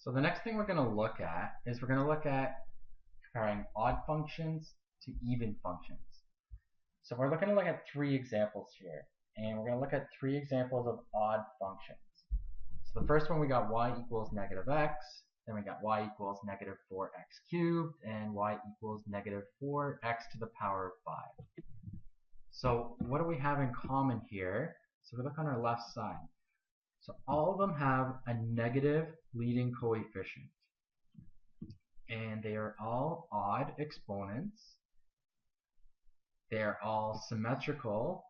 So the next thing we're going to look at is we're going to look at comparing odd functions to even functions. So we're looking to look at three examples here, and we're going to look at three examples of odd functions. So the first one, we got y equals negative x, then we got y equals negative 4x cubed, and y equals negative 4x to the power of 5. So what do we have in common here? So we look on our left side. So all of them have a negative leading coefficient, and they are all odd exponents. They are all symmetrical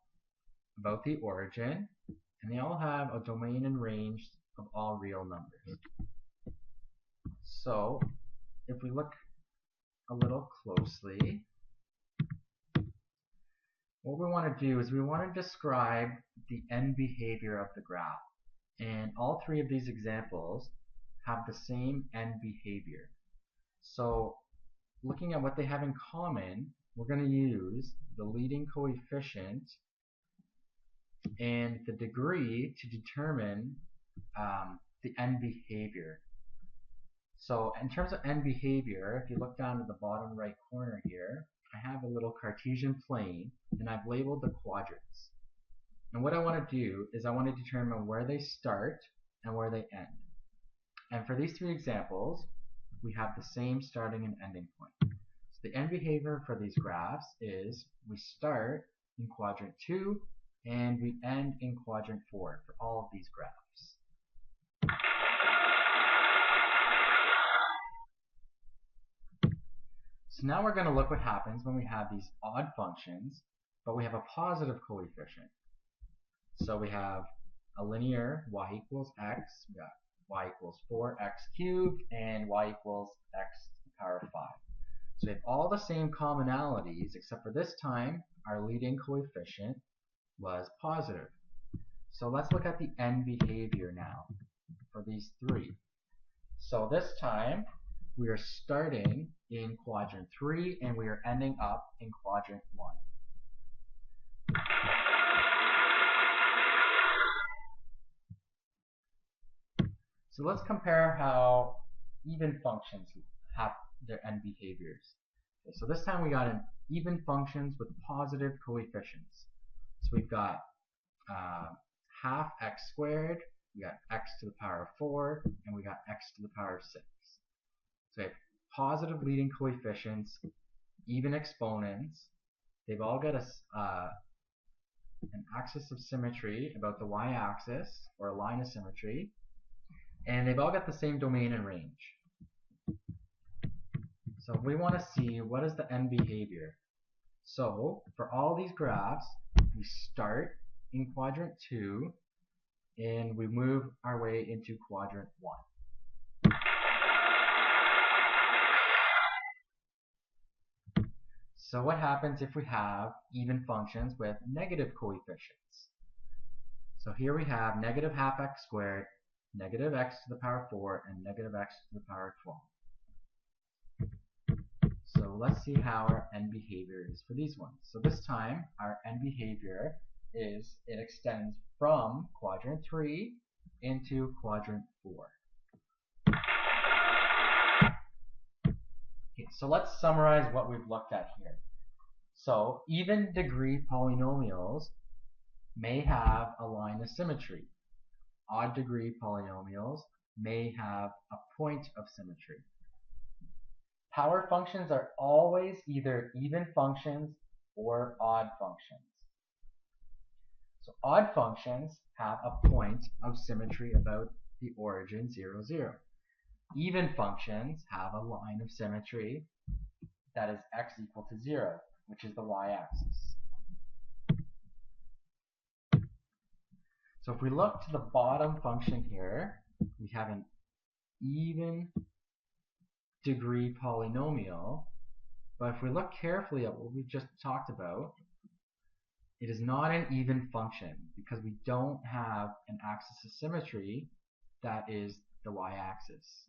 about the origin, and they all have a domain and range of all real numbers. So if we look a little closely, what we want to do is we want to describe the end behavior of the graph. And all three of these examples have the same end behavior. So looking at what they have in common, we're going to use the leading coefficient and the degree to determine the end behavior. So in terms of end behavior, if you look down to the bottom right corner here, I have a little Cartesian plane, and I've labeled the quadrants. And what I want to do is I want to determine where they start and where they end. And for these three examples, we have the same starting and ending point. So the end behavior for these graphs is we start in quadrant 2 and we end in quadrant 4 for all of these graphs. So now we're going to look what happens when we have these odd functions, but we have a positive coefficient. So we have a linear y equals x, we got y equals 4x cubed, and y equals x to the power of 5. So they have all the same commonalities, except for this time, our leading coefficient was positive. So let's look at the end behavior now for these three. So this time, we are starting in quadrant 3, and we are ending up in quadrant 1. So let's compare how even functions have their end behaviors. Okay, so this time we got an even functions with positive coefficients. So we've got half x squared, we got x to the power of 4, and we got x to the power of 6. So we have positive leading coefficients, even exponents. They've all got an axis of symmetry about the y-axis, or a line of symmetry. And they've all got the same domain and range. So we want to see what is the end behavior. So for all these graphs, we start in quadrant 2 and we move our way into quadrant 1. So what happens if we have even functions with negative coefficients? So here we have negative half x squared, negative x to the power of 4, and negative x to the power of 12. So let's see how our end behavior is for these ones. So this time, our end behavior is it extends from quadrant 3 into quadrant 4. Okay, so let's summarize what we've looked at here. So even degree polynomials may have a line of symmetry. Odd degree polynomials may have a point of symmetry. Power functions are always either even functions or odd functions. So odd functions have a point of symmetry about the origin 0, 0. Even functions have a line of symmetry that is x equal to 0, which is the y-axis. So if we look to the bottom function here, we have an even degree polynomial, but if we look carefully at what we just talked about, it is not an even function because we don't have an axis of symmetry that is the y-axis.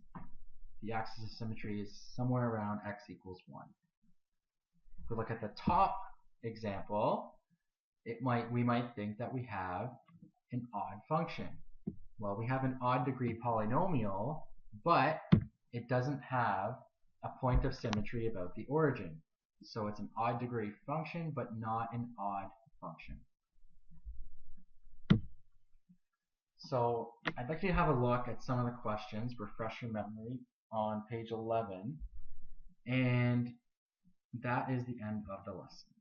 The axis of symmetry is somewhere around x equals 1. If we look at the top example, we might think that we have an odd function. Well, we have an odd degree polynomial, but it doesn't have a point of symmetry about the origin. So it's an odd degree function, but not an odd function. So I'd like you to have a look at some of the questions, refresh your memory on page 11, and that is the end of the lesson.